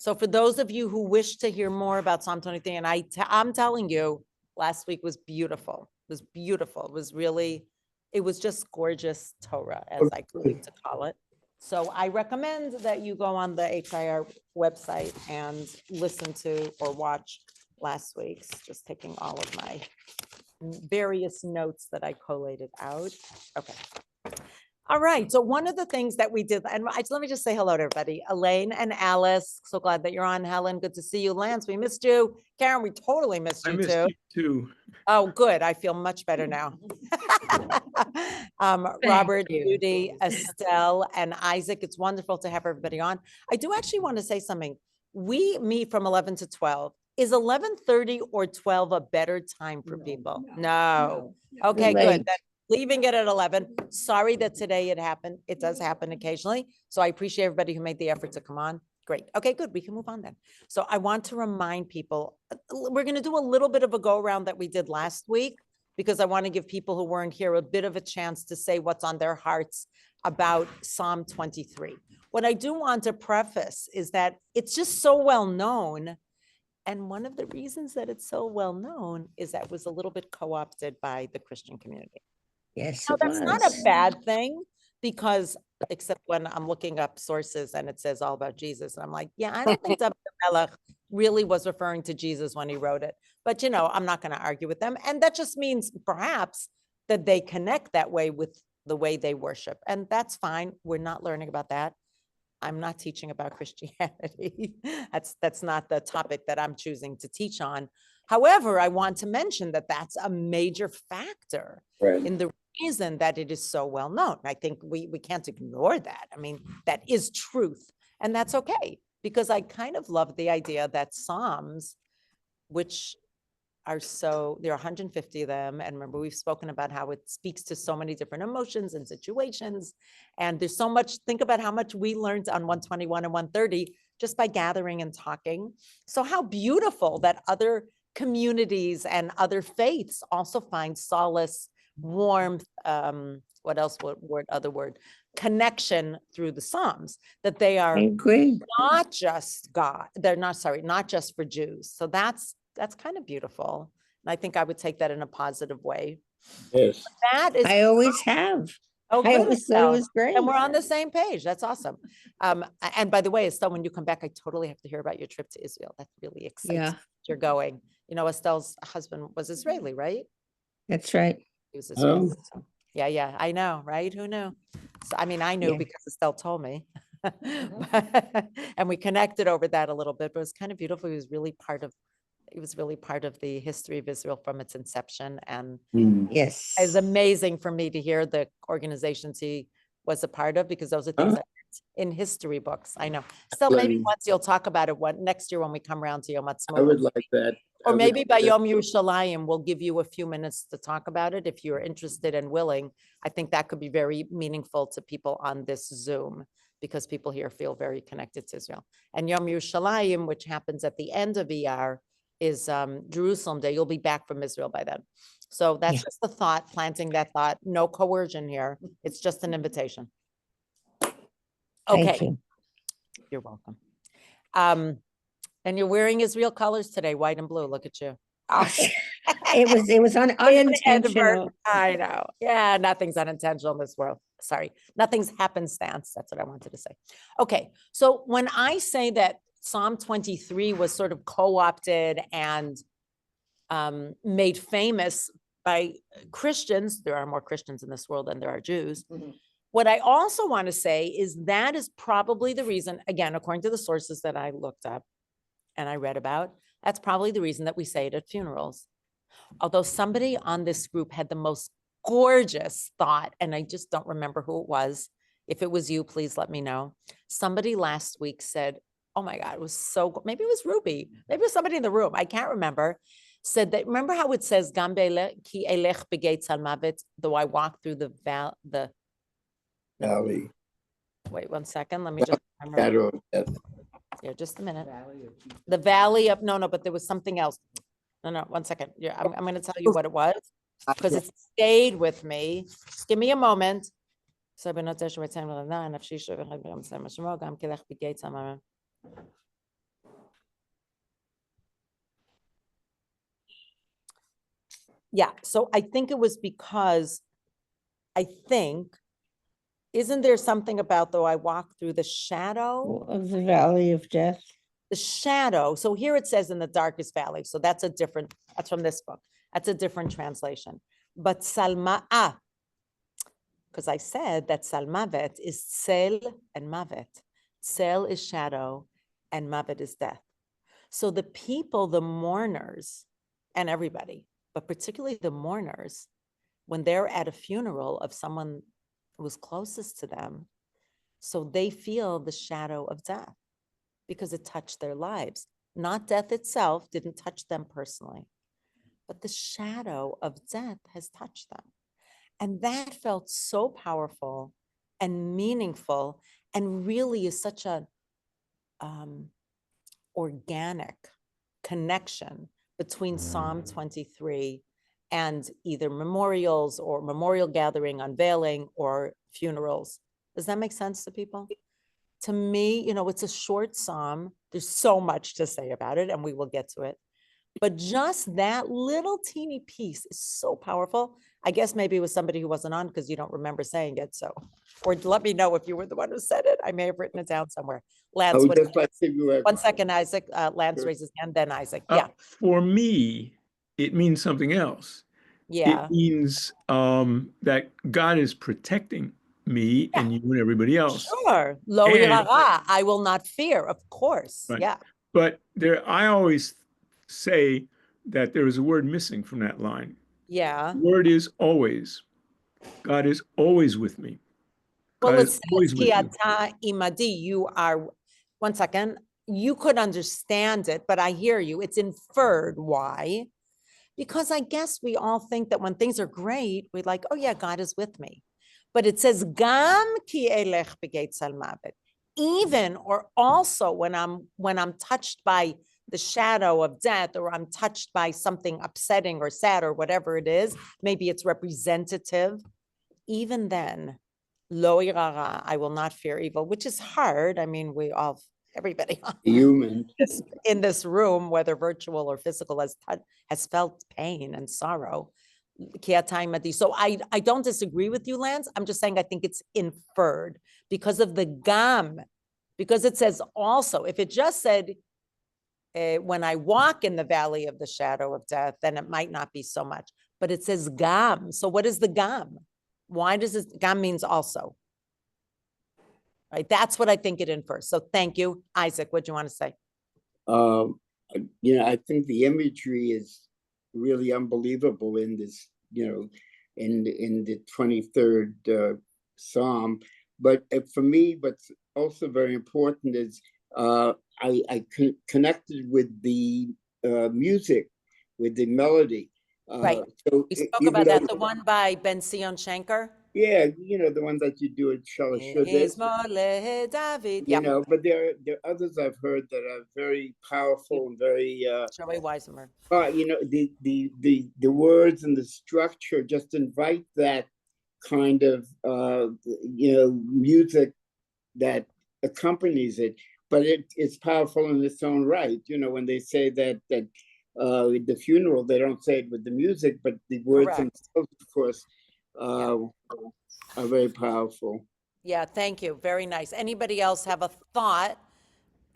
So for those of you who wish to hear more about Psalm 23, and I'm telling you, last week was beautiful. It was beautiful. It was just gorgeous Torah, as I like to call it. So I recommend that you go on the HIR website and listen to or watch last week's, just taking all of my various notes that I collated out. Okay. All right. So one of the things that we did, and let me just say hello to everybody. Elaine and Alice, so glad that you're on. Helen, good to see you. Lance, we missed you. Karen, we totally missed you too. You too. Oh, good. I feel much better now. Robert, Judy, Estelle, and Isaac. It's wonderful to have everybody on. I do actually want to say something. We meet from 11 to 12. Is 11:30 or 12 a better time for people? No. Okay, good. Leaving it at 11. Sorry that today it happened. It does happen occasionally. So I appreciate everybody who made the effort to come on. Great. Okay, good. We can move on then. So I want to remind people, we're going to do a little bit of a go around that we did last week, because I want to give people who weren't here a bit of a chance to say what's on their hearts about Psalm 23. What I do want to preface is that it's just so well known. And one of the reasons that it's so well known is that it was a little bit co-opted by the Christian community. Yes, So that's not a bad thing, because except when I'm looking up sources and it says all about Jesus, and I'm like, yeah, I don't think David Melech really was referring to Jesus when he wrote it. But I'm not going to argue with them, and that just means perhaps that they connect that way with the way they worship, and that's fine. We're not learning about that. I'm not teaching about Christianity. That's not the topic that I'm choosing to teach on. However, I want to mention that that's a major factor in the reason that it is so well known. I think we can't ignore that. I mean, that is truth, and that's okay, because I kind of love the idea that Psalms, which are there are 150 of them. And remember, we've spoken about how it speaks to so many different emotions and situations. And there's so much, think about how much we learned on 121 and 130 just by gathering and talking. So how beautiful that other communities and other faiths also find solace, warmth, what else, other word, connection through the Psalms, that they are not just not just for Jews. So that's kind of beautiful. And I think I would take that in a positive way. Yes. I always have. Oh, good. I always thought it was great. And we're on the same page. That's awesome. And by the way, Estelle, when you come back, I totally have to hear about your trip to Israel. That really excites me. You're going. Estelle's husband was Israeli, right? That's right. He was Israeli. So, yeah, I know, right? Who knew? So, I mean, I knew because Estelle told me. And we connected over that a little bit, but it was kind of beautiful. He was really part of the history of Israel from its inception. And yes, it's amazing for me to hear the organizations he was a part of, because those are things that in history books. I know. Still, maybe once you'll talk about it next year when we come around to Yom Ha'atzmaut. I would like that. Or maybe by Yom Yerushalayim, we'll give you a few minutes to talk about it if you're interested and willing. I think that could be very meaningful to people on this Zoom, because people here feel very connected to Israel. And Yom Yerushalayim, which happens at the end of ER, is Jerusalem Day. You'll be back from Israel by then. So that's just the thought, planting that thought. No coercion here. It's just an invitation. Okay. Thank you. You're welcome. And you're wearing Israel colors today, white and blue. Look at you. It was unintentional. I know. Yeah, nothing's unintentional in this world. Sorry, nothing's happenstance. That's what I wanted to say. Okay, so when I say that Psalm 23 was sort of co-opted and made famous by Christians, there are more Christians in this world than there are Jews. Mm-hmm. What I also want to say is that is probably the reason, again, according to the sources that I looked up and I read about, that's probably the reason that we say it at funerals. Although somebody on this group had the most gorgeous thought, and I just don't remember who it was. If it was you, please let me know. Somebody last week said, oh my God, it was so good. Maybe it was Ruby. Maybe it was somebody in the room. I can't remember. Said that, remember how it says, Gam ki elech begates al mavet, though I walk through the valley. Wait 1 second. Let me just remember. Yeah, just a minute. The valley of, no, but there was something else. No, 1 second. Yeah, I'm going to tell you what it was, because it stayed with me. Just give me a moment. Yeah, so I think it was because isn't there something about though I walk through the shadow? Of the valley of death. The shadow. So here it says in the darkest valley. So that's from this book. That's a different translation. But salma'a, because I said that salmavet is tsel and mavet. Tsel is shadow and mavet is death. So the people, the mourners, and everybody, but particularly the mourners, when they're at a funeral of someone who was closest to them, so they feel the shadow of death because it touched their lives. Not death itself didn't touch them personally, but the shadow of death has touched them. And that felt so powerful and meaningful and really is such a organic connection between Psalm 23 and either memorials or memorial gathering, unveiling, or funerals. Does that make sense to people? To me, it's a short psalm. There's so much to say about it, and we will get to it. But just that little teeny piece is so powerful. I guess maybe it was somebody who wasn't on because you don't remember saying it. So, or let me know if you were the one who said it. I may have written it down somewhere. Lance, would just like to 1 second, Isaac. Lance raises hand, then Isaac. Yeah. For me, it means something else. Yeah. It means that God is protecting me and you and everybody else. Sure. Lo irara, I will not fear, of course. Right. Yeah. But I always say that there is a word missing from that line. Yeah. The word is always. God is always with me. Well, it says, Ki ata imadi, you are, 1 second, you could understand it, but I hear you. It's inferred. Why? Because I guess we all think that when things are great, we're like, oh yeah, God is with me. But it says, Gam ki elech begeit salmavet. Even or also when I'm touched by the shadow of death, or I'm touched by something upsetting or sad or whatever it is, maybe it's representative. Even then, lo irara, I will not fear evil, which is hard. I mean, everybody human in this room, whether virtual or physical, has felt pain and sorrow. So I don't disagree with you, Lance. I'm just saying I think it's inferred because of the gam, because it says also, if it just said, when I walk in the valley of the shadow of death, then it might not be so much. But it says gam. So what is the gam? Why does it, gam means also? Right, that's what I think it infers. So thank you. Isaac, what do you want to say? I think the imagery is really unbelievable in this, in the 23rd Psalm. But for me, what's also very important is I connected with the music, with the melody. Right. So we spoke about that, the one by Ben Sion Shanker. Yeah, the ones that you do at Shalashudis. But there are others I've heard that are very powerful and very Joey Weisenberg. The words and the structure just invite that kind of music that accompanies it, but it's powerful in its own right. When they say that at the funeral, they don't say it with the music, but the words themselves, of course, are very powerful. Yeah, thank you. Very nice. Anybody else have a thought?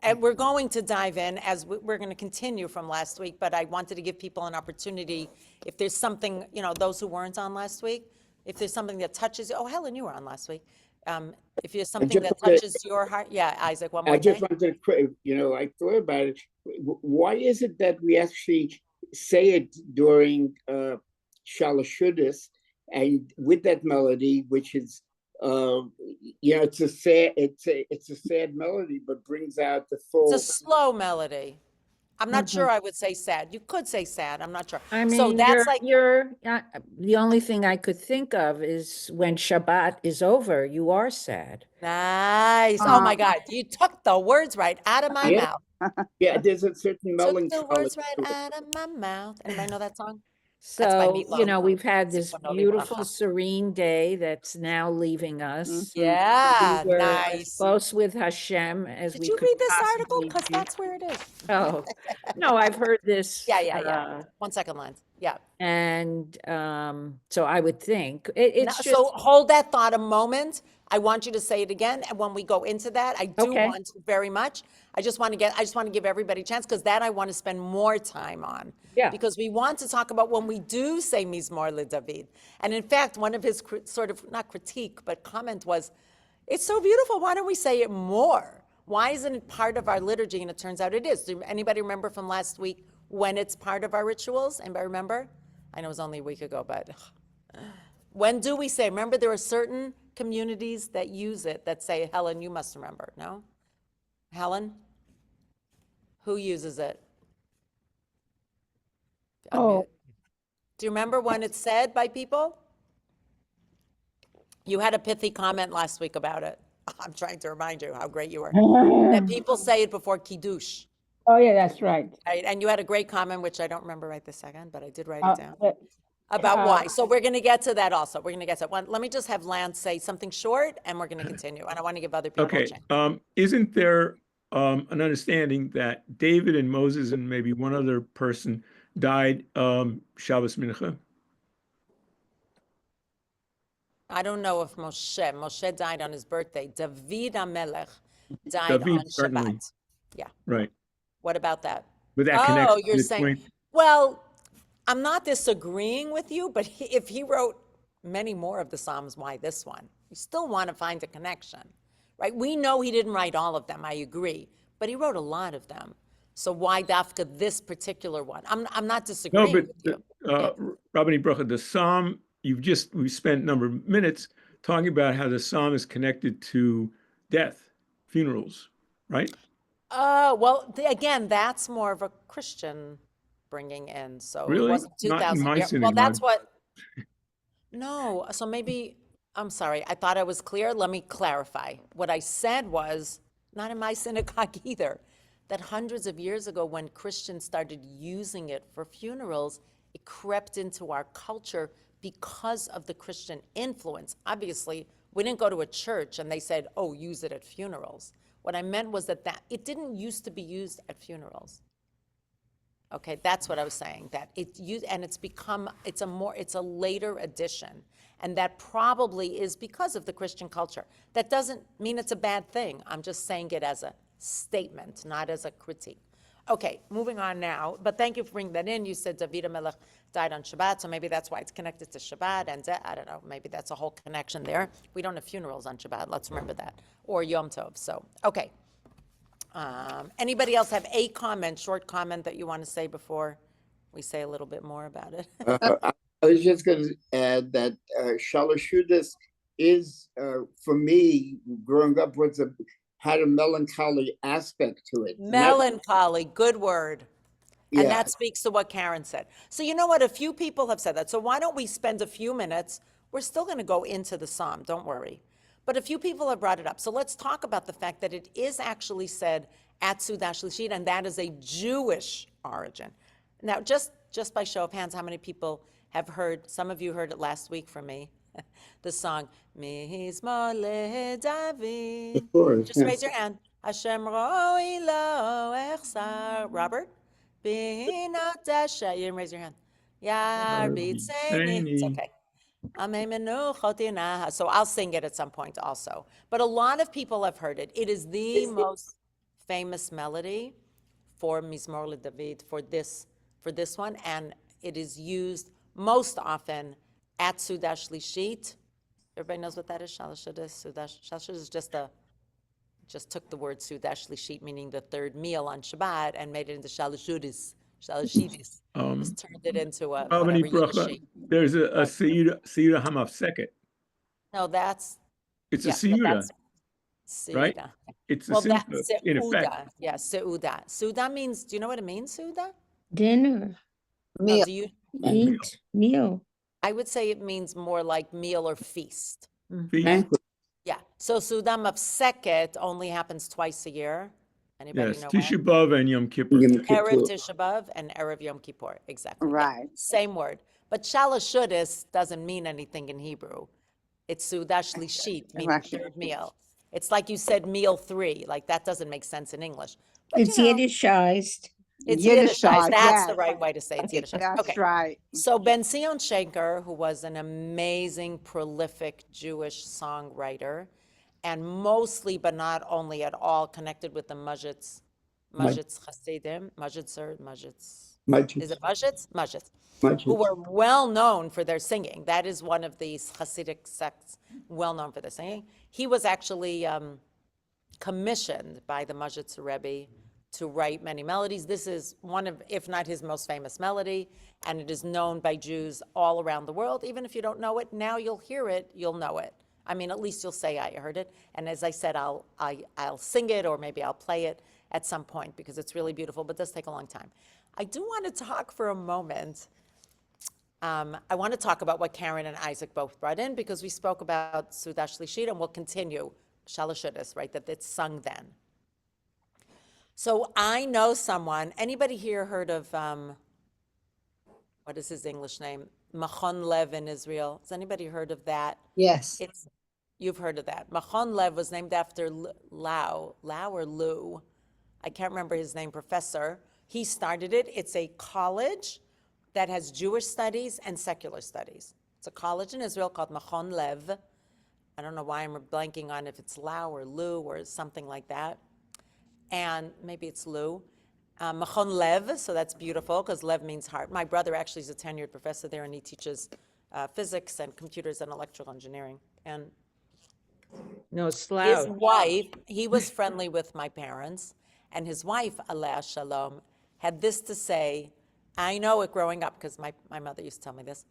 And we're going to dive in as we're going to continue from last week, but I wanted to give people an opportunity. If there's something, those who weren't on last week, if there's something that touches, Helen, you were on last week. If there's something that touches your heart, yeah, Isaac, one more thing. I just wanted to, I thought about it. Why is it that we actually say it during Shalashudis, and with that melody, which is, it's a sad melody, but brings out the full. It's a slow melody. I'm not sure I would say sad. You could say sad. I'm not sure. I mean, so that's the only thing I could think of is when Shabbat is over, you are sad. Nice. Oh my God. You took the words right out of my mouth. Yeah, there's a certain melancholy. Took the words right out of my mouth. Anybody know that song? So, we've had this beautiful, serene day that's now leaving us. Yeah, we nice. Close with Hashem as Did we you could read this article? possibly Because be. that's where it is. Oh, no, I've heard this. Yeah. 1 second, Lance. Yeah. And so I would think it's just So hold that thought a moment. I want you to say it again. And when we go into that, I do Okay. want to very much. I just want to give everybody a chance because that I want to spend more time on. Yeah. Because we want to talk about when we do say Mizmor LeDavid. And in fact, one of his sort of, not critique, but comment was, it's so beautiful. Why don't we say it more? Why isn't it part of our liturgy? And it turns out it is. Do anybody remember from last week when it's part of our rituals? Anybody remember? I know it was only a week ago, but when do we say? Remember, there are certain communities that use it that say, Helen, you must remember, no? Helen? Who uses it? Oh. Do you remember when it's said by people? You had a pithy comment last week about it. I'm trying to remind you how great you were. That people say it before Kiddush. Oh, yeah, that's right. Right? And you had a great comment, which I don't remember right this second, but I did write Uh, it down. uh, About why. So we're going to get to that also. We're going to get to that. Let me just have Lance say something short and we're going to continue. And I want to give other people a Okay. chance. Isn't there an understanding that David and Moses and maybe one other person died Shabbos Mincha? I don't know if Moshe died on his birthday. David HaMelech died David, on certainly. Shabbat. Yeah. Right. What about that? But that Oh, connects to you're this saying, point. well, I'm not disagreeing with you, but if he wrote many more of the Psalms, why this one? You still want to find a connection, right? We know he didn't write all of them, I agree, but he wrote a lot of them. So why Dafka this particular one? I'm not No, disagreeing but with you. Rabbani Bracha, the Psalm, we spent a number of minutes talking about how the Psalm is connected to death, funerals, right? Well, again, that's more of a Christian bringing in. So it Really? wasn't Not in 2,000 my years. Well, that's synagogue. what. No, so maybe, I'm sorry, I thought I was clear. Let me clarify. What I said was, not in my synagogue either, that hundreds of years ago when Christians started using it for funerals, it crept into our culture because of the Christian influence. Obviously, we didn't go to a church and they said, oh, use it at funerals. What I meant was that it didn't used to be used at funerals. Okay, that's what I was saying, that it's a later addition. And that probably is because of the Christian culture. That doesn't mean it's a bad thing. I'm just saying it as a statement, not as a critique. Okay, moving on now, but thank you for bringing that in. You said David HaMelech died on Shabbat, so maybe that's why it's connected to Shabbat, and I don't know, maybe that's a whole connection there. We don't have funerals on Shabbat, let's remember that, or Yom Tov, so, okay. Anybody else have a comment, short comment that you want to say before we say a little bit more about it? I was just going to add that Shalashudas is, for me, growing up, had a melancholy aspect to it. Melancholy, good word. And Yeah. that speaks to what Karen said. So you know what? A few people have said that. So why don't we spend a few minutes? We're still going to go into the Psalm, don't worry. But a few people have brought it up. So let's talk about the fact that it is actually said at Sudah Shlishit, and that is a Jewish origin. Now, just by show of hands, how many people have heard, some of you heard it last week from me, the song, Mizmor LeDavid. Of course. Just raise your hand. Hashem roi lo echsar. Robert? Binat Dasha. You didn't raise your hand. Yar b'tzeini. It's okay. So I'll sing it at some point also. But a lot of people have heard it. It is the most famous melody for Mizmor LeDavid, for this one, and it is used most often at Sudah Shlishit. Everybody knows what that is? Shalashudas. Shalashudas is just took the word Sudah Shlishit, meaning the third meal on Shabbat, and made it into Shalashudas. Shalashidis. Just turned it into a Rabbani whatever Yiddish. Bracha, there's a Seudah Hamafseket. No, that's It's a yeah, but Seudah, that's right? Seudah. It's a Well, Simcha, that's in effect. Seudah. Yeah, Seudah. Seudah means, do you know what it means, Seudah? Dinner, No, do you? eat, meal. I would say it means more like meal or feast. Feast. Banquet. Yeah. So Seudah Mafseket only happens twice a year. Anybody Yes, know when? Tisha B'Av and Yom Kippur. Yom Kippur. Erev Tisha B'Av and Erev Yom Kippur. Exactly. Yeah, Right. same word. But Shalashudas doesn't mean anything in Hebrew. It's Seudah Shlishit, meaning Right. third meal. It's like you said meal 3. Like that doesn't make sense in English. But It's you know, Yiddishized. It's Yiddishkeit, Yiddishkeit. That's the yes. right way to say it. It's Yiddishkeit. That's Okay. right. So Ben Zion Shenker, who was an amazing, prolific Jewish songwriter, and mostly, but not only at all, connected with the Mujits Hasidim, is it Mujits? Who were well known for their singing. That is one of these Hasidic sects well known for their singing. He was actually commissioned by the Mujits Rebbe to write many melodies. This is one of, if not his most famous melody, and it is known by Jews all around the world. Even if you don't know it, now you'll hear it, you'll know it. I mean, at least you'll say I heard it. And as I said, I'll sing it, or maybe I'll play it at some point, because it's really beautiful, but it does take a long time. I do want to talk for a moment. I want to talk about what Karen and Isaac both brought in, because we spoke about Sudash Lishit, and we'll continue Shalashudis, right, that it's sung then. So I know someone, anybody here heard of, what is his English name? Machon Lev in Israel. Has anybody heard of that? Yes. You've heard of that. Machon Lev was named after Lau or Lou. I can't remember his name, professor. He started it. It's a college that has Jewish studies and secular studies. It's a college in Israel called Machon Lev. I don't know why I'm blanking on if it's Lau or Lou or something like that. And maybe it's Lou. Machon Lev, so that's beautiful, because Lev means heart. My brother actually is a tenured professor there, and he teaches physics and computers and electrical engineering. And No, his Slav. wife, he was friendly with my parents, and his wife, Aleh Shalom, had this to say. I know it growing up, because my mother used to tell me this.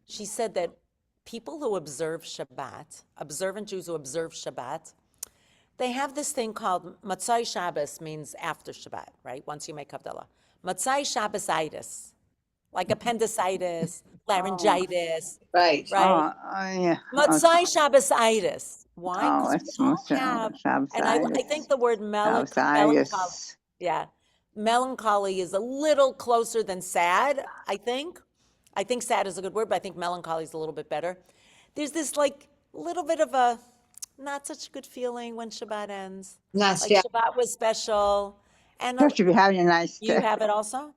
She said that people who observe Shabbat, observant Jews who observe Shabbat, they have this thing called Matzai Shabbos, means after Shabbat, right? Once you make Havdalah. Matzai Shabbositis, like appendicitis, laryngitis, Right. right? Yeah. Matzai Shabbositis. Why? Oh, Because it's we don't have, and I think the word melancholy, yeah, melancholy is a little closer than sad, I think. I think sad is a good word, but I think melancholy is a little bit better. There's this like little bit of a not such a good feeling when Shabbat ends. Nice. Like Yeah. Shabbat was special. And You should be having a nice you day. have it also?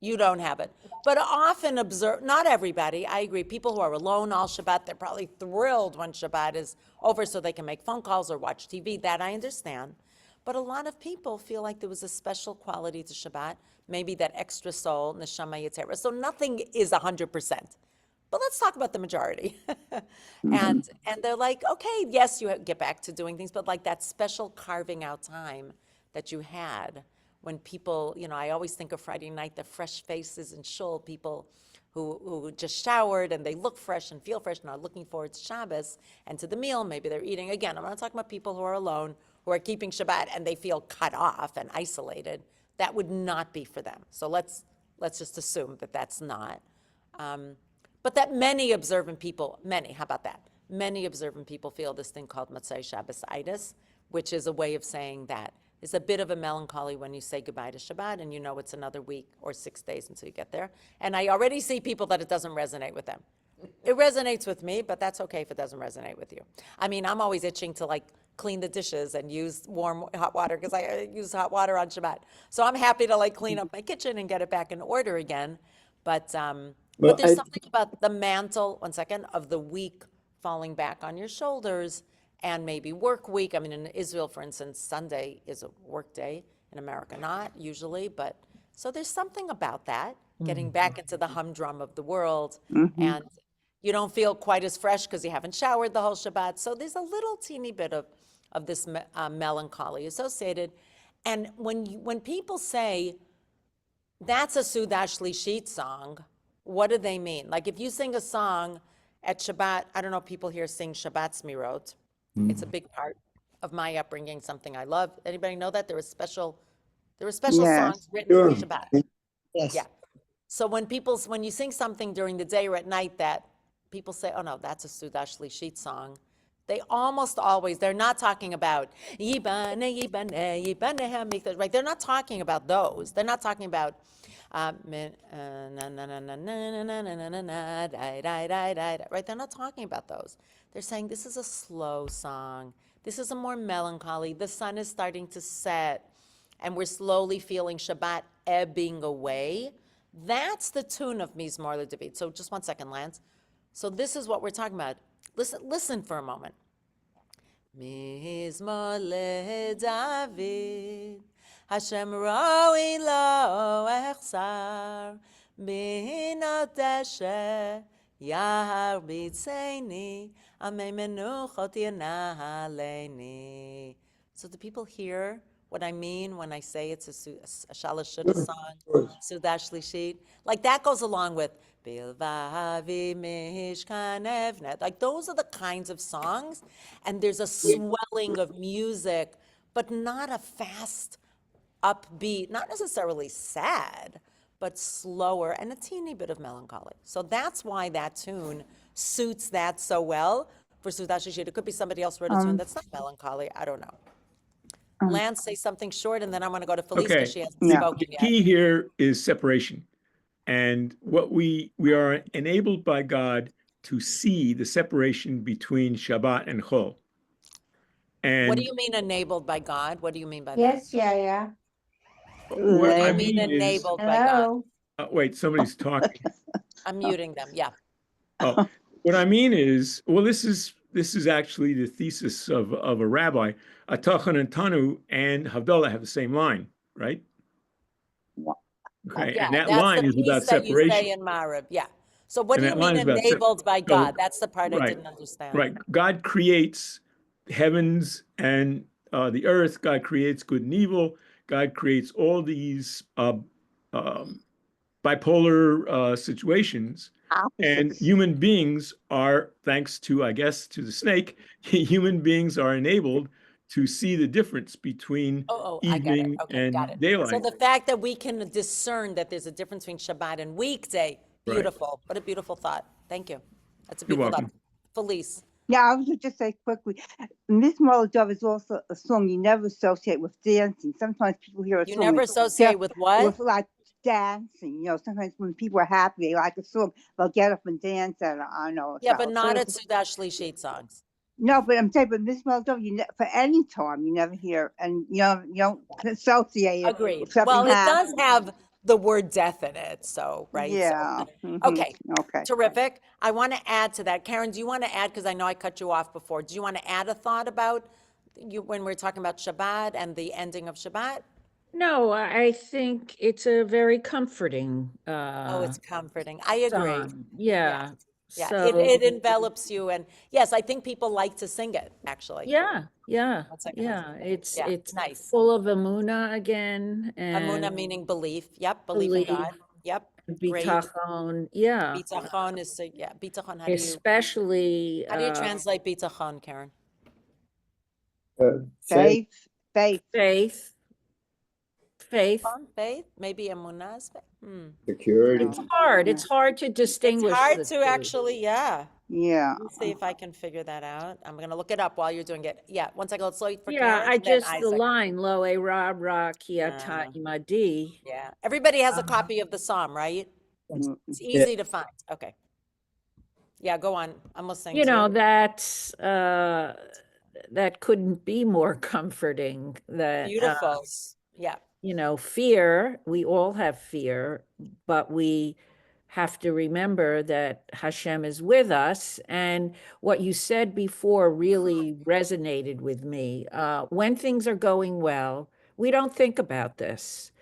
You don't have it. But often observe, not everybody, I agree. People who are alone all Shabbat, they're probably thrilled when Shabbat is over so they can make phone calls or watch TV. That I understand. But a lot of people feel like there was a special quality to Shabbat, maybe that extra soul, neshama yitzhara. So nothing is 100%. But let's talk about the majority. And they're like, okay, yes, you get back to doing things, but like that special carving out time that you had when people, you know, I always think of Friday night, the fresh faces in shul, people who just showered and they look fresh and feel fresh and are looking forward to Shabbos and to the meal. Maybe they're eating. Again, I'm not talking about people who are alone, who are keeping Shabbat and they feel cut off and isolated. That would not be for them. So let's just assume that that's not. But that many observant people, how about that? Many observant people feel this thing called Matzai Shabbositis, which is a way of saying that. It's a bit of a melancholy when you say goodbye to Shabbat and you know it's another week or 6 days until you get there. And I already see people that it doesn't resonate with them. It resonates with me, but that's okay if it doesn't resonate with you. I mean, I'm always itching to like clean the dishes and use warm hot water because I use hot water on Shabbat. So I'm happy to like clean up my kitchen and get it back in order again. But there's something about the mantle, one second, of the week falling back on your shoulders and maybe work week. I mean, in Israel, for instance, Sunday is a work day. In America, not usually, but so there's something about that, getting back into the humdrum of the world. And you don't feel quite as fresh because you haven't showered the whole Shabbat. So there's a little teeny bit of this melancholy associated. And when people say, that's a Sudash Lishit song, what do they mean? Like if you sing a song at Shabbat, I don't know if people here sing Shabbat Smirot. It's a big part of my upbringing, something I love. Anybody know that? There were special songs written for Shabbat. Yes. Yeah. So when you sing something during the day or at night that people say, oh no, that's a Sudash Lishit song, they almost always, they're not talking about, Yibane, right? They're not talking about those. They're not talking about, right? They're not talking about those. They're saying this is a slow song. This is a more melancholy. The sun is starting to set and we're slowly feeling Shabbat ebbing away. That's the tune of Mizmor LeDavid. So just 1 second, Lance. So this is what we're talking about. Listen for a moment. Mizmor LeDavid, Hashem roi lo echsar, binot deshe yahar b'tzeini, amei menuchot yanaleni. So do people hear what I mean when I say it's a Shalosh Shudah song, Sudash Lishit? Like that goes along with Bilvavi Mishkan Evnet. Like those are the kinds of songs, and there's a swelling of music, but not a fast, upbeat, not necessarily sad, but slower and a teeny bit of melancholy. So that's why that tune suits that so well for Sudash Lishit. It could be somebody else wrote a tune that's not melancholy. I don't know. Lance, say something short, and then I'm going to go to Felice because she hasn't spoken The yet. key here is separation. And what we are enabled by God to see the separation between Shabbat and Chol. And What do you mean enabled by God? What do you mean by Yes, yeah. what I I mean mean is, enabled by God. Hello. wait, somebody's talking. I'm muting them. Yeah. Oh, what I mean is, well, this is actually the thesis of a rabbi. Atachan and Tanu and Havdalah have the same line, right? Okay, Yeah, and that that's line the is piece about that you separation. say in Marib. Yeah. So what And do you that line mean is about enabled by so- God? That's the part I right, didn't understand. Right. God creates heavens and the earth. God creates good and evil. God creates all these bipolar situations. And human beings are, thanks to, I guess, to the snake, human beings are enabled to see the difference between I get it. evening Okay, got and it. daylight. So the fact that we can discern that there's a difference between Shabbat and weekday, Right. beautiful. What a beautiful thought. Thank you. That's a You're beautiful welcome. thought. Felice. Yeah, I was gonna just say quickly, Miss Molotov is also a song you never associate with dancing. Sometimes people hear a You song never and associate with what? with like dancing. You know, sometimes when people are happy, they like a song, they'll get up and dance. And I know. Yeah, but so not at it's- Sudash Lishit songs. No, but I'm saying, but Miss Molotov, for any time you never hear, and you don't associate it Agreed. with something Well, it does happy. have the word death in it, so, right? Yeah. So, okay, Okay. terrific. I want to add to that. Karen, do you want to add, because I know I cut you off before, do you want to add a thought about you when we're talking about Shabbat and the ending of Shabbat? No, I think it's a very comforting Oh, it's comforting. I agree. song. Yeah. Yeah, So it envelops you, and yes, I think people like to sing it, actually. yeah, yeah, 1 second. yeah. It's Yeah, it's nice. full of Amuna again Amuna and meaning belief. Yep, belief in God. Yep, great. bitachon. Yeah, Bitachon is, yeah, bitachon, how do especially you translate bitachon, Karen? Faith, Faith. faith. Faith, maybe emunah is faith. security. It's hard. It's hard to distinguish. It's hard the to two. actually, yeah. Yeah. Let me see if I can figure that out. I'm gonna look it up while you're doing it. Yeah, once I go slow for Yeah, Karen, I and then just the Isaac. line lo e ra ra ki ata imadi. Yeah, everybody has a copy of the psalm, right? Mm. It's easy to find. Okay. Yeah, go on. I'm listening You to know, you. that's that couldn't be more comforting. That Beautiful. Yeah, you know, fear, we all have fear, but we have to remember that Hashem is with us. And what you said before really resonated with me. When things are going well, we don't think about this,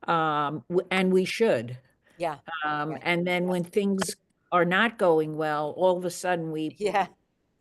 and we should. yeah, And then when things are not going well, all of a sudden we yeah.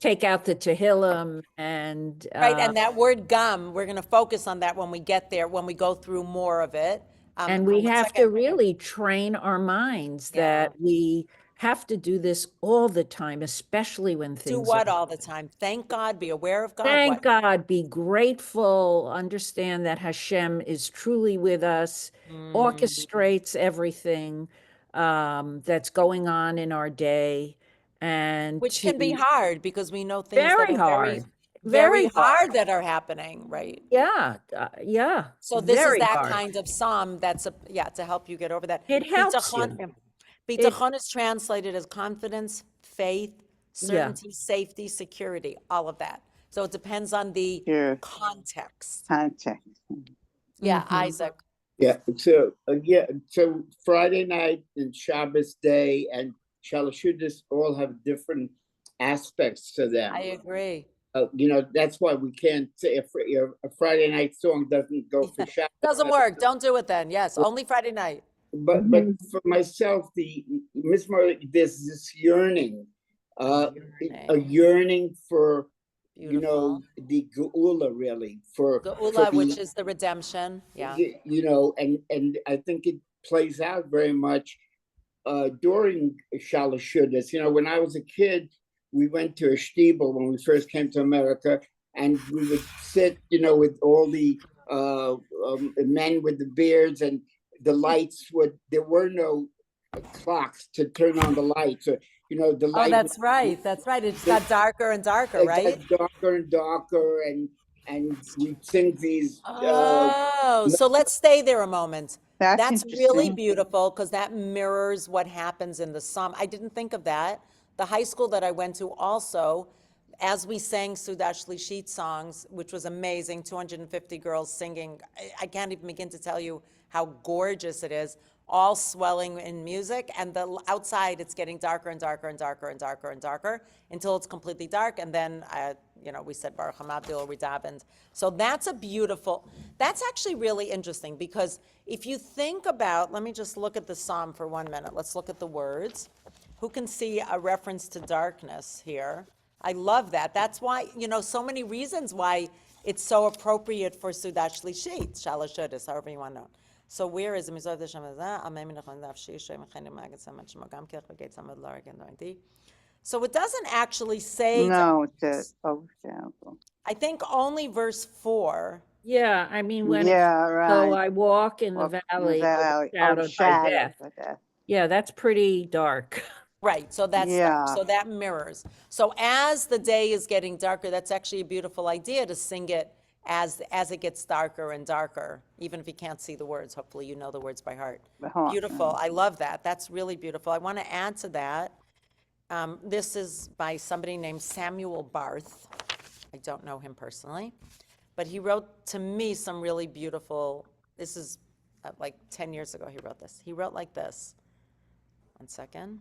take out the Tehillim and Right, and that word gum, we're gonna focus on that when we get there, when we go through more of it. and we 1 have to second. really train our minds Yeah. that we have to do this all the time, especially when Do things what are. all the time? Thank God, be aware of God. Thank What? God, be grateful, understand that Hashem is truly with us, orchestrates everything that's going on in our day, and Which to can be hard because we know things that very are hard, very hard that are happening, right? Yeah, yeah. So this is very that hard. kind of psalm that's to help you get over that. It helps you. Bitachon is translated as confidence, faith, certainty, safety, security, all of that. So it depends on the Sure. context. Context. Yeah, Mhm. Isaac. Yeah, so Friday night and Shabbos day and Shalashudis all have different aspects to them. I agree. That's why we can't say a Friday night song doesn't go for Shabbos. Doesn't work. Don't do it then. Yes, only Friday night. But for myself, Miss Marley, there's this yearning, a yearning for Beautiful. the geula, really, for Geula, the, which is the redemption. Yeah. and I think it plays out very much during Shalashudas. When I was a kid, we went to a shtibel when we first came to America, and we would sit, with all the men with the beards, and the lights there were no clocks to turn on the lights. The Oh, light. that's right. That's right. It got darker and darker, It right? got darker and darker, and we sing these. Oh, so let's stay there a moment. That's That's really interesting. beautiful because that mirrors what happens in the psalm. I didn't think of that. The high school that I went to also, as we sang Sudash Lishit songs, which was amazing, 250 girls singing. I can't even begin to tell you how gorgeous it is, all swelling in music. And outside, it's getting darker and darker and darker and darker and darker until it's completely dark. And then, we said Baruch HaMabdil, we davened. So that's that's actually really interesting because if you think about, let me just look at the psalm for 1 minute. Let's look at the words. Who can see a reference to darkness here? I love that. That's why, so many reasons why it's so appropriate for Sudash Lishit, Shalosh Shudas, however you want to know. So where is it? So it doesn't actually say. No, it's a overshadow. I think only verse 4. Yeah, I mean, when Yeah, so right. I walk in the Walk in valley overshadowed by overshadowed death. by death. Yeah, that's pretty dark. Right, so that's Yeah. so that mirrors. So as the day is getting darker, that's actually a beautiful idea to sing it as it gets darker and darker, even if you can't see the words. Hopefully you know the words by heart. Beautiful, I love that. That's really beautiful. I want to add to that. This is by somebody named Samuel Barth. I don't know him personally, but he wrote to me some really beautiful, this is like 10 years ago he wrote this. He wrote like this. 1 second.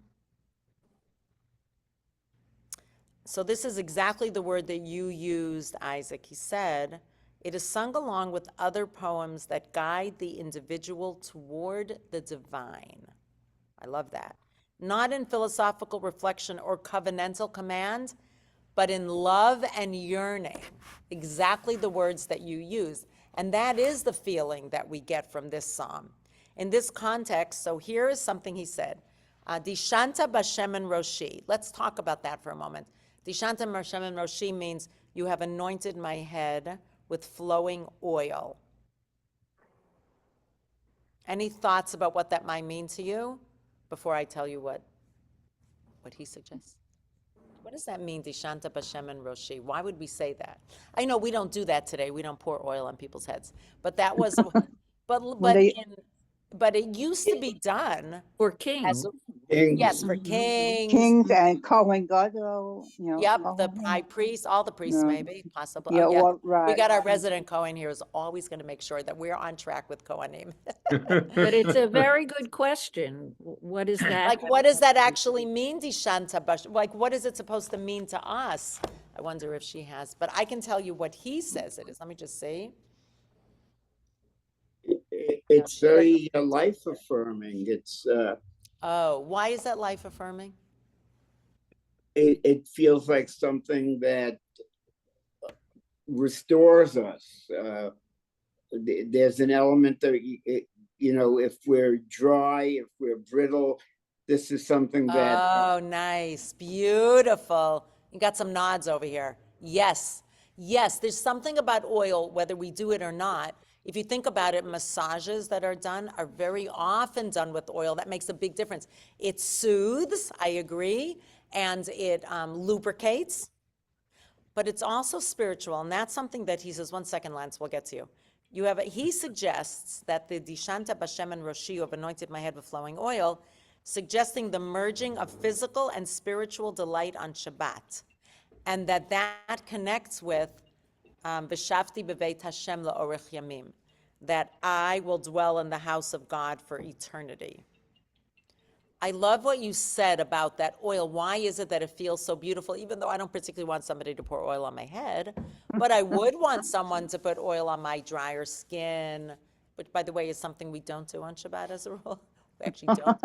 So this is exactly the word that you used, Isaac. He said, it is sung along with other poems that guide the individual toward the divine. I love that. Not in philosophical reflection or covenantal command, but in love and yearning. Exactly the words that you used. And that is the feeling that we get from this psalm. In this context, so here is something he said. Dishanta b'Hashem Roshi. Let's talk about that for a moment. Dishanta b'Hashem Roshi means you have anointed my head with flowing oil. Any thoughts about what that might mean to you before I tell you what he suggests? What does that mean, Dishanta b'Hashem Roshi? Why would we say that? I know we don't do that today. We don't pour oil on people's heads. But that was, but it used to be done For kings. yes, for kings. Kings and Cohen Gadol, Yep, the Cohen. high priest, all the priests Yeah. maybe, possibly. Yeah, Oh, yeah. well, right. We got our resident Cohen here is always going to make sure that we're on track with Kohanim. But it's a very good question. What is that? Like, what does that actually mean, Dishanta Bash? Like, what is it supposed to mean to us? I wonder if she has, but I can tell you what he says it is. Let me just see. It's very life affirming. It's Oh, why is that life affirming? it feels like something that restores us. There's an element that if we're dry, if we're brittle, this is something that. Oh, nice, beautiful. You got some nods over here. Yes, yes. There's something about oil, whether we do it or not. If you think about it, massages that are done are very often done with oil. That makes a big difference. It soothes, I agree, and it lubricates, but it's also spiritual. And that's something that he says, 1 second, Lance, we'll get to you. He suggests that the Dishanta b'Hashem Roshi, of anointed my head with flowing oil, suggesting the merging of physical and spiritual delight on Shabbat. And that connects with V'shavti b'veit Hashem la'orech yamim. that I will dwell in the house of God for eternity. I love what you said about that oil. Why is it that it feels so beautiful, even though I don't particularly want somebody to pour oil on my head, but I would want someone to put oil on my drier skin, which, by the way, is something we don't do on Shabbat as a rule. We actually don't.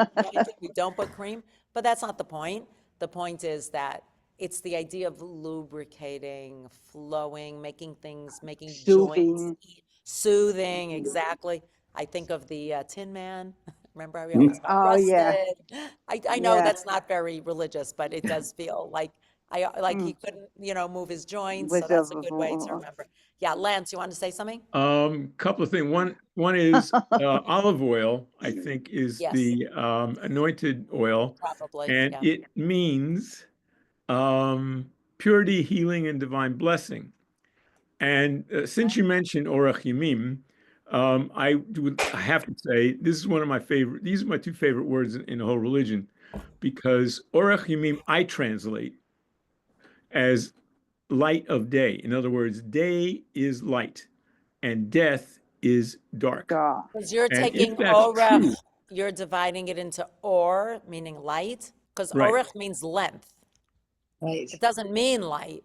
We don't put cream, but that's not the point. The point is that it's the idea of lubricating, flowing, making joints, Soothing. soothing, exactly. I think of the Tin Man. Remember how he always got Oh, yeah. arrested? I know Yeah. that's not very religious, but it does feel like he couldn't, move his joints. So With that's a the- good way to remember. Yeah, Lance, you want to say something? Couple of things. One is olive oil, I think, is Yes. the anointed oil, Probably. and Yeah. it means purity, healing, and divine blessing. And since you mentioned Orach Yamim, I have to say this is one of my favorite. These are my two favorite words in the whole religion, because Orach Yamim I translate as light of day. In other words, day is light, and death is dark. God. Because you're And taking if that's orech, true, you're dividing it into or, meaning light, because Right. orech means length. Right. It doesn't mean light.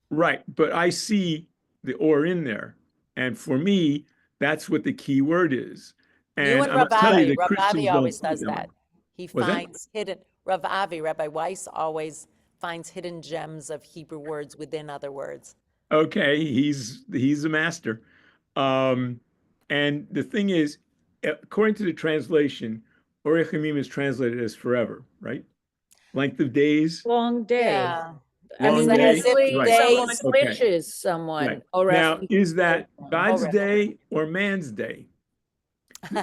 right? But I see the or in there, and for me, that's what the key word is. You And and I'm Rav gonna tell you Avi, that Rav Christians Avi don't always see it does that way. that. He What's that? finds hidden, Rav Avi, Rabbi Weiss always finds hidden gems of Hebrew words within other words. Okay, he's a master. And the thing is, according to the translation, Orech Yamim is translated as forever, right? Length of days, Long day. Yeah. I long mean, day. as if usually days- someone Okay. wishes someone. Right. or Now, if- is that God's Orech. day or man's day?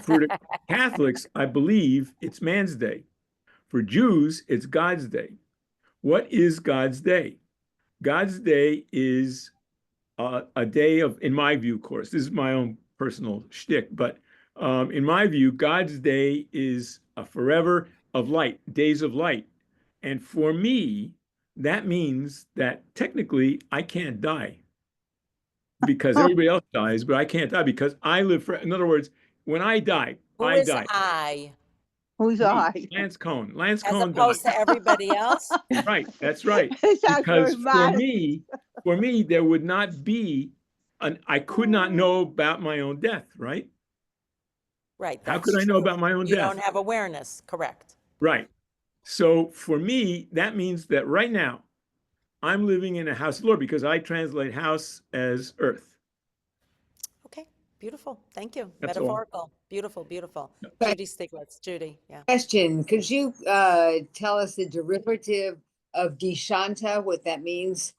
For the Catholics, I believe it's man's day. For Jews, it's God's day. What is God's day? God's day is a day of, in my view, of course, this is my own personal shtick, but in my view, God's day is a forever of light, days of light. And for me, that means that technically I can't die because everybody else dies, but I can't die because I live for, in other words, when I die, Who I is die. I? Who's Me, I? Lance Cohn. Lance As Cohn opposed died. to everybody else? Right, that's right. That's very Because modest. for me, there would not be I could not know about my own death, right? Right. How that's could I know true. about my own You death? don't have awareness. Correct. Right. So for me, that means that right now, I'm living in a house of the Lord because I translate house as earth. Okay. Beautiful. Thank you. That's all. Metaphorical. Beautiful, beautiful. But- Judy Stiglitz. Judy. Yeah. Question, could you tell us the derivative of Dishanta, what that means?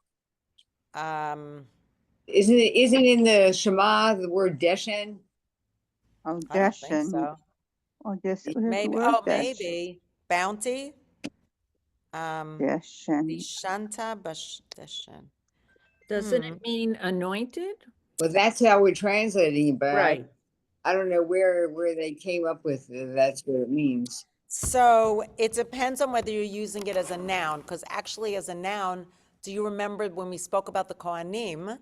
Isn't it in the Shema, the word Deshen? Oh, I don't think Deshen. so. Oh, this Maybe. Oh, maybe. Bounty. Deshen. Dishanta Bashdeshen. Doesn't it mean anointed? Well, that's how we're translating it, but Right. I don't know where they came up with that's what it means. So it depends on whether you're using it as a noun, because actually as a noun, do you remember when we spoke about the Kohanim,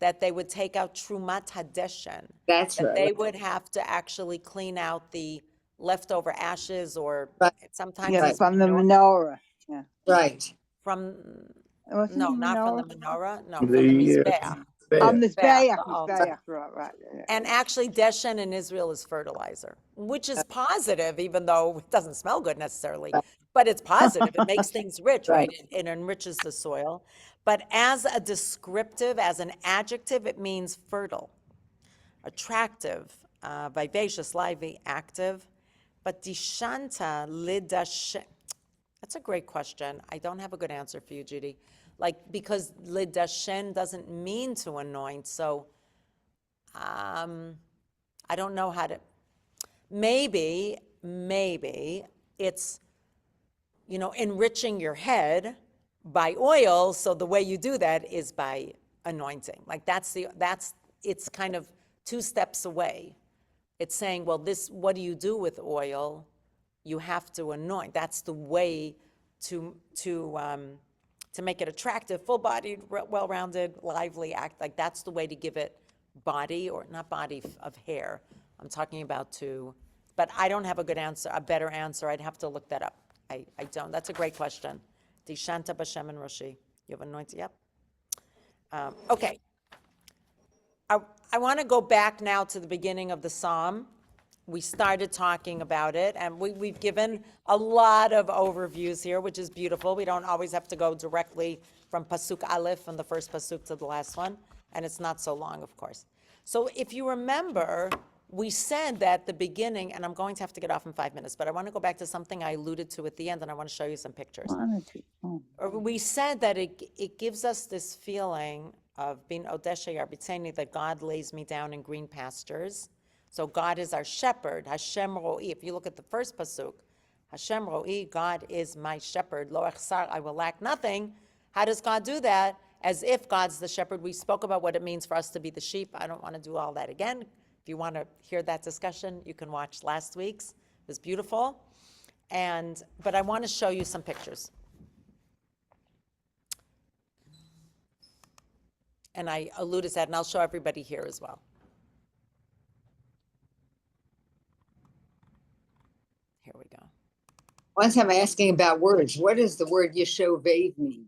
that they would take out Trumat Hadeshen? That's That right. they would have to actually clean out the leftover ashes or Right. sometimes Yeah, it's from the manure- menorah. Right. from, Wasn't no, it not from the menorah? menorah, no, from the Mizbeach. On Mizbeach, Mizbeach, the altar. Mizbeach, right. Yeah. And actually, Deshen in Israel is fertilizer, which is positive, even though it doesn't smell good necessarily. But it's positive. It makes things rich, right? It enriches the soil. But as a descriptive, as an adjective, it means fertile, attractive, vivacious, lively, active. But dishanta lidashen. That's a great question. I don't have a good answer for you, Judy. Because lidashen doesn't mean to anoint, so I don't know how to, maybe it's, enriching your head by oil. So the way you do that is by anointing. It's kind of 2 steps away. It's saying, well, what do you do with oil? You have to anoint. That's the way to make it attractive, full-bodied, well-rounded, lively, that's the way to give it body, or not body of hair. I'm talking about but I don't have a good answer, a better answer. I'd have to look that up. I don't. That's a great question. Dishanta b'Shem and Roshi. You have anointed, yep. Okay. I want to go back now to the beginning of the psalm. We started talking about it, and we've given a lot of overviews here, which is beautiful. We don't always have to go directly from Pasuk Aleph, from the first Pasuk to the last one, and it's not so long, of course. So if you remember, we said that the beginning, and I'm going to have to get off in 5 minutes, but I want to go back to something I alluded to at the end, and I want to show you some pictures. We said that it gives us this feeling of being Odesha Yarbitzeni, that God lays me down in green pastures. So God is our shepherd, Hashem Ro'i. If you look at the first pasuk, Hashem Ro'i, God is my shepherd. Lo echsar, I will lack nothing. How does God do that? As if God's the shepherd. We spoke about what it means for us to be the sheep. I don't want to do all that again. If you want to hear that discussion, you can watch last week's. It was beautiful. But I want to show you some pictures. And I alluded to that, and I'll show everybody here as well. Here we go. Once I'm asking about words, what does the word Yeshovev mean?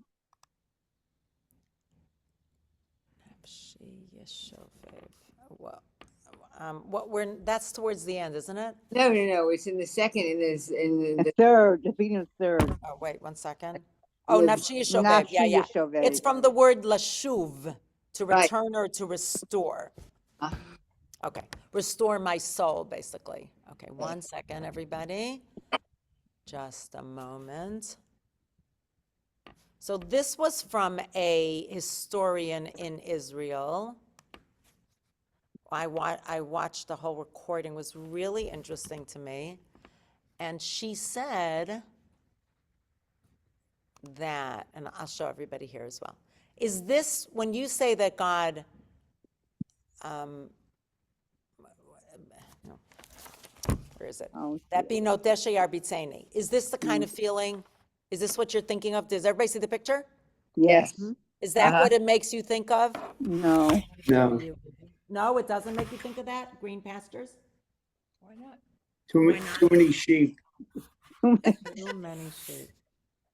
Well, that's towards the end, isn't it? No. It's in the second, The third, the beginning of the third. Oh, wait, 1 second. Oh, With Nafshi Yeshovev, yeah. Nafshi Yeshovev. It's from the word lashuv, to Right. return or to restore. Okay, restore my soul, basically. Okay, 1 second, everybody. Just a moment. So this was from a historian in Israel. I watched the whole recording. It was really interesting to me. And she said that, and I'll show everybody here as well. Is this, when you say that God, where is it? Oh, That be notesha yarbitzeni. Is this the kind of feeling? Is this what you're thinking of? Does everybody see the picture? yes. Is that what it makes you think of? No. No, No, it doesn't make you think of that? Green pastures? Why not? too many sheep. Too many sheep.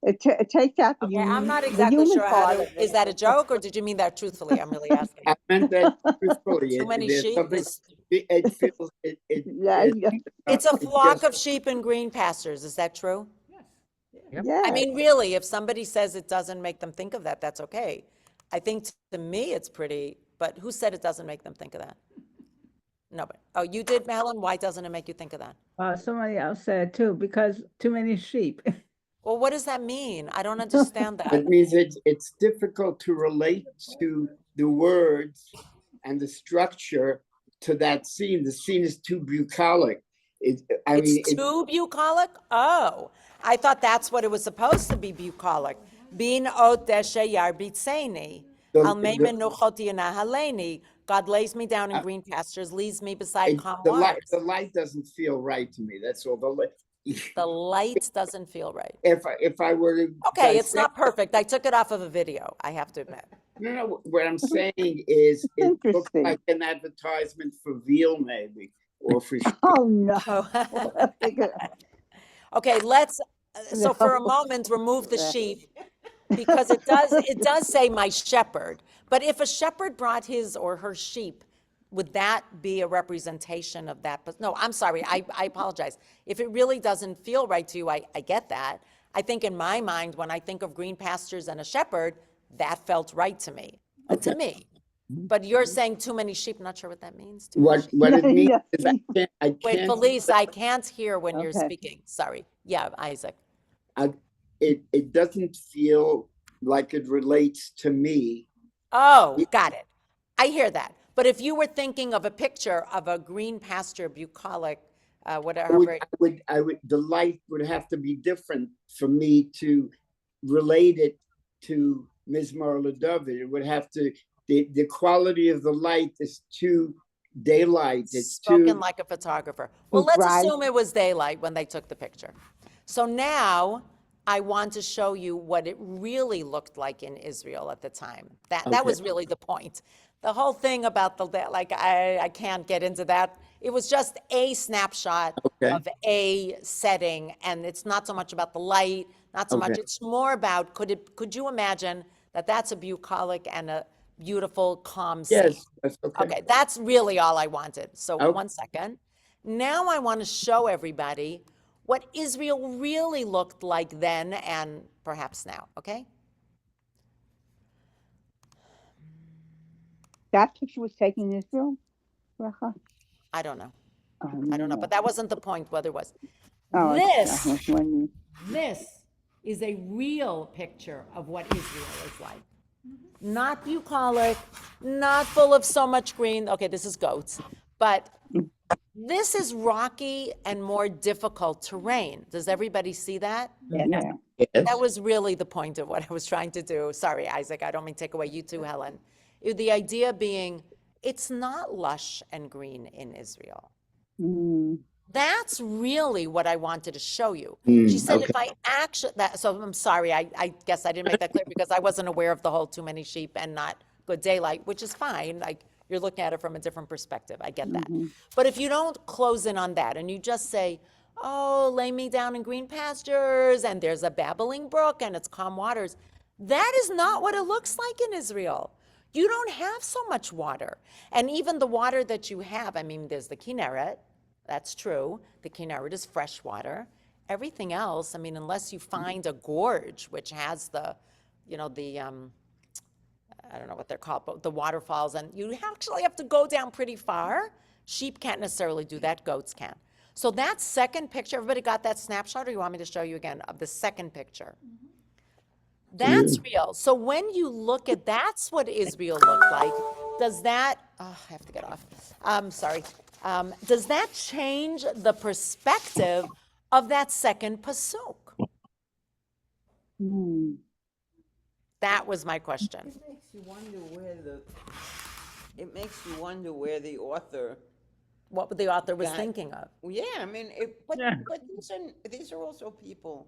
It takes out the Okay, I'm not the exactly human sure how part to, of is it. that a joke, or did you mean that truthfully? I'm really asking. I meant that truthfully. Too many There's sheep something- is- It feels, Yeah, yeah. It's a it flock just- of sheep in green pastures, is that true? Yep. Yeah. I mean, really, if somebody says it doesn't make them think of that, that's okay. I think to me it's pretty, but who said it doesn't make them think of that? Nobody. Oh, you did, Helen? Why doesn't it make you think of that? Somebody else said too, because too many sheep. Well, what does that mean? I don't understand that. It means it's difficult to relate to the words and the structure to that scene. The scene is too bucolic. It's too bucolic? Oh, I thought that's what it was supposed to be, bucolic. Bin odeshe yarbitzeni. Al meimen nuchoti nahaleni. God lays me down in green pastures, leads me beside calm waters. the light doesn't feel right to me. That's all. The light doesn't feel right. If I were to Okay, it's not dissect- perfect. I took it off of a video, I have to admit. No, what I'm saying is it looks Interesting. like an advertisement for veal, maybe, or for Oh, no. Oh. Okay, so for a moment, remove the sheep, because it does say my shepherd. But if a shepherd brought his or her sheep, would that be a representation of that? No, I'm sorry, I apologize. If it really doesn't feel right to you, I get that. I think in my mind, when I think of green pastures and a shepherd, that felt right to me, to me. But you're saying too many sheep, not sure what that means. Too many sheep. what it means Yeah. is I Wait, can't. Felice, I can't hear when you're Okay. speaking. Sorry. Yeah, Isaac. It doesn't feel like it relates to me. Oh, got it. I hear that. But if you were thinking of a picture of a green pasture, bucolic, whatever. The light would have to be different for me to relate it to Mizmar LeDavid. It would have to, the quality of the light is too daylight. It's Spoken too, like a photographer. Well, let's Right. assume it was daylight when they took the picture. So now I want to show you what it really looked like in Israel at the time. That was really the point. the whole thing about like, I can't get into that. It was just a snapshot Okay. of a setting, and it's not so much about the light, not so much, Okay. it's more about, could you imagine that that's a bucolic and a beautiful, calm scene? Yes, that's okay. Okay, that's really all I wanted. So Okay. 1 second. Now I want to show everybody what Israel really looked like then and perhaps now, okay? That picture was taken in Israel, Bracha? I don't know. Oh, I don't know, but that wasn't the point, whether it was. Oh, I This, was wondering. this is a real picture of what Israel is like. Not bucolic, not full of so much green. Okay, this is goats, but this is rocky and more difficult terrain. Does everybody see that? Yeah. Yes. That was really the point of what I was trying to do. Sorry, Isaac, I don't mean to take away you too, Helen. The idea being, it's not lush and green in Israel. Mm. That's really what I wanted to show you. She said, okay. if I actually, so I'm sorry, I guess I didn't make that clear because I wasn't aware of the whole too many sheep and not good daylight, which is fine. Like, you're looking at it from a different perspective. I get that. But if you don't close in on that and you just say, oh, lay me down in green pastures and there's a babbling brook and it's calm waters, that is not what it looks like in Israel. You don't have so much water. And even the water that you have, I mean, there's the Kinneret. That's true. The Kinneret is fresh water. Everything else, I mean, unless you find a gorge, which has the, I don't know what they're called, but the waterfalls, and you actually have to go down pretty far. Sheep can't necessarily do that, goats can. So that second picture, everybody got that snapshot, or you want me to show you again of the second picture? That's real. So when you look at, that's what Israel looked like. Does that, oh, I have to get off. Sorry. Does that change the perspective of that second pasuk? Mm. That was my question. It makes you wonder where the author, What the author was That- thinking of. well, yeah, I mean, but these are also people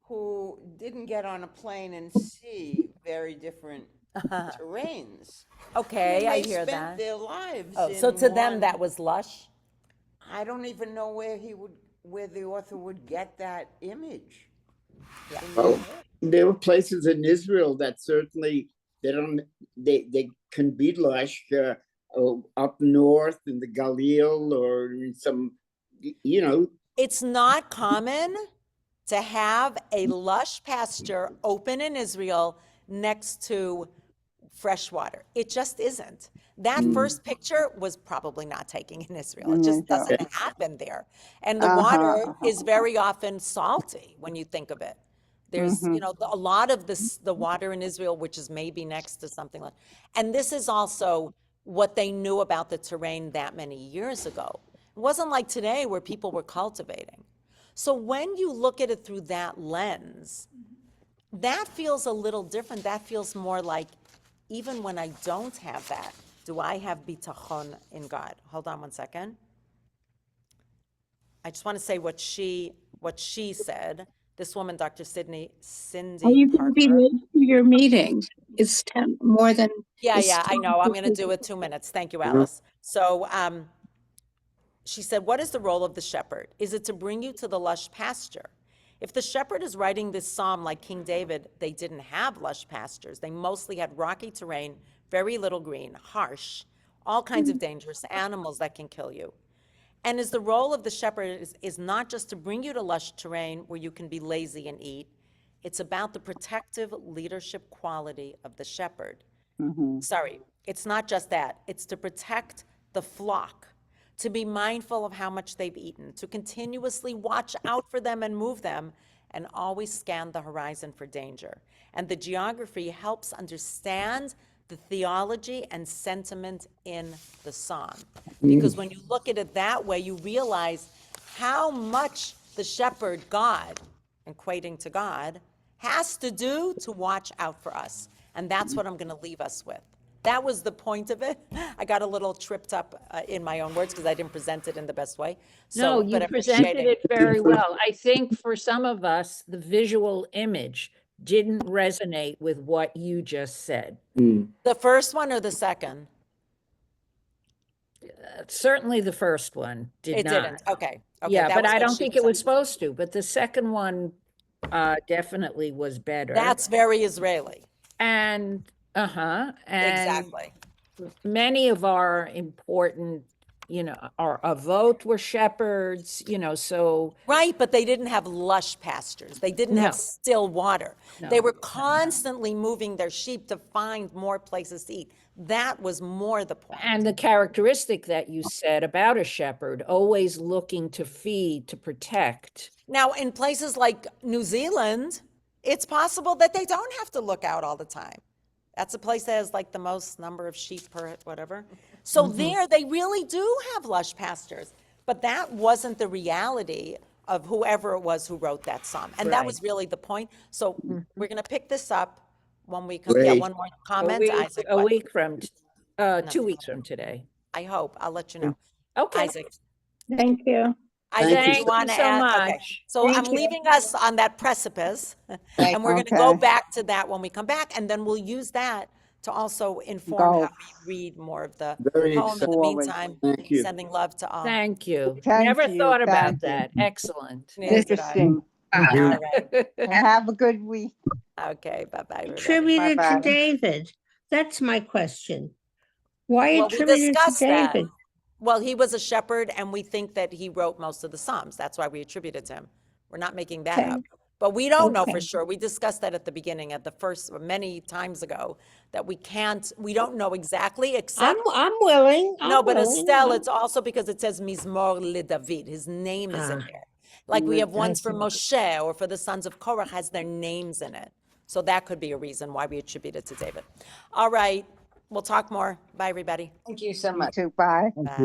who didn't get on a plane and see very different terrains. Okay, I They hear spent that. their lives Oh, so in to them, one- that was lush? I don't even know where the author would get that image. Yeah. in Well, their head. there were places in Israel that certainly they can be lush up north in the Galil or in some, It's not common to have a lush pasture open in Israel next to fresh water. It just isn't. That first picture was probably not taken in Israel. It just doesn't happen there. And the water is very often salty when you think of it. There's, a lot of the water in Israel, which is maybe next to something like, and this is also what they knew about the terrain that many years ago. It wasn't like today where people were cultivating. So when you look at it through that lens, that feels a little different. That feels more like, even when I don't have that, do I have bitachon in God? Hold on 1 second. I just want to say what she said. This woman, Dr. Cindy Are you going to be Parker. late to your meeting? It's 10 more than. Yeah, it's I know. I'm going to 10:50. do it 2 minutes. Thank you, Alice. So she said, what is the role of the shepherd? Is it to bring you to the lush pasture? If the shepherd is writing this psalm like King David, they didn't have lush pastures. They mostly had rocky terrain, very little green, harsh, all kinds of dangerous animals that can kill you. And is the role of the shepherd is not just to bring you to lush terrain where you can be lazy and eat. It's about the protective leadership quality of the shepherd. Sorry, it's not just that. It's to protect the flock, to be mindful of how much they've eaten, to continuously watch out for them and move them, and always scan the horizon for danger. And the geography helps understand the theology and sentiment in the psalm. Because when you look at it that way, you realize how much the shepherd, God, equating to God, has to do to watch out for us. And that's what I'm going to leave us with. That was the point of it. I got a little tripped up in my own words because I didn't present it in the best way. No, So, you but presented appreciating- it very well. I think for some of us, the visual image didn't resonate with what you just said. The first one or the second? Certainly the first one did It not. didn't. Okay. Okay. Yeah, that but was I what don't she think it was saying. supposed to, but the second one definitely was better. That's very Israeli. And, and Exactly. many of our important, our avot were shepherds, so Right, but they didn't have lush pastures. They didn't have No. still water. They No. were constantly moving their sheep to find more places to eat. That was more the point. and the characteristic that you said about a shepherd, always looking to feed, to protect. Now, in places like New Zealand, it's possible that they don't have to look out all the time. That's a place that has like the most number of sheep per whatever. So there, they really do have lush pastures. But that wasn't the reality of whoever it was who wrote that psalm. And that was really the point. So we're going to pick this up when we come. Yeah, Great. one more comment, week, Isaac. a what? week from, 2 weeks from today. I hope. I'll let you know. Okay. Isaac. Thank you. Isaac, Thank do you you Thank want you to so add? Okay. much. So Thank I'm you. leaving us on that precipice. Thank And we're going to go Okay. back to that when we come back. And then we'll use that to also inform how Go we read more of the Very poem. In the forward. meantime, Thank you. sending love to all. Thank you. Thank Never you, thought about thank you. that. Excellent. Neither did I. Interesting. All right. And have a good week. Okay, bye-bye, everybody. Attributed Bye-bye. to David. That's my question. Why Well, we attributed to discussed that. David? Well, he was a shepherd, and we think that he wrote most of the Psalms. That's why we attribute it to him. We're not making that Okay. up. But we don't know for Okay. sure. We discussed that at the beginning, at the first, many times ago, that we don't know exactly, except, I'm willing. no, I'm but willing. Estelle, it's also because it says Mizmor LeDavid. His name is in Ah. there. Like we have I ones for see. Moshe or for the sons of Korah has their names in it. So that could be a reason why we attribute it to David. All right, we'll talk more. Bye, everybody. you so You much. too. Bye. Bye.